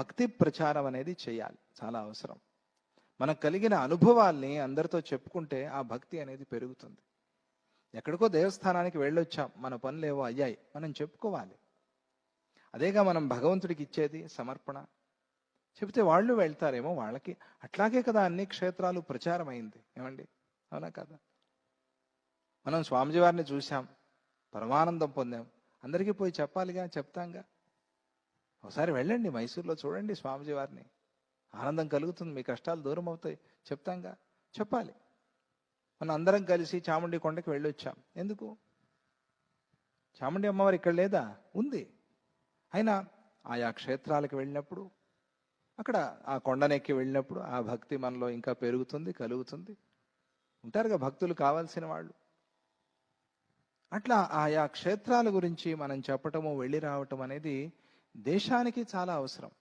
భక్తి ప్రచారం అనేది చేయాలి, చాలా అవసరం. మనకు కలిగిన అనుభవాల్ని అందరితో చెప్పుకుంటే ఆ భక్తి అనేది పెరుగుతుంది. ఎక్కడికో దేవస్థానానికి వెళ్ళొచ్చాం, మన పనులేవో అయ్యాయి, మనం చెప్పుకోవాలి. అదేగా మనం భగవంతుడికి ఇచ్చేది సమర్పణ. చెబితే వాళ్ళు వెళ్తారేమో, వాళ్ళకి అట్లాగే కదా అన్ని క్షేత్రాలు ప్రచారం అయింది. ఏమండి, అవునా కదా? మనం స్వామిజీ వారిని చూసాం, పరమానందం పొందాం, అందరికీ పోయి చెప్పాలిగా, చెప్తాంగా. ఒకసారి వెళ్ళండి, మైసూర్లో చూడండి స్వామిజీ వారిని, ఆనందం కలుగుతుంది, మీ కష్టాలు దూరం అవుతాయి, చెప్తాంగా. చెప్పాలి. మనం అందరం కలిసి చాముండి కొండకి వెళ్ళొచ్చాం. ఎందుకు? చాముండి అమ్మవారు ఇక్కడ లేదా? ఉంది. అయినా ఆయా క్షేత్రాలకు వెళ్ళినప్పుడు, అక్కడ ఆ కొండనెక్కి వెళ్ళినప్పుడు ఆ భక్తి మనలో ఇంకా పెరుగుతుంది, కలుగుతుంది. ఉంటారుగా భక్తులు కావాల్సిన వాళ్ళు. అట్లా ఆయా క్షేత్రాల గురించి మనం చెప్పటము, వెళ్ళి రావటం అనేది దేశానికి చాలా అవసరం.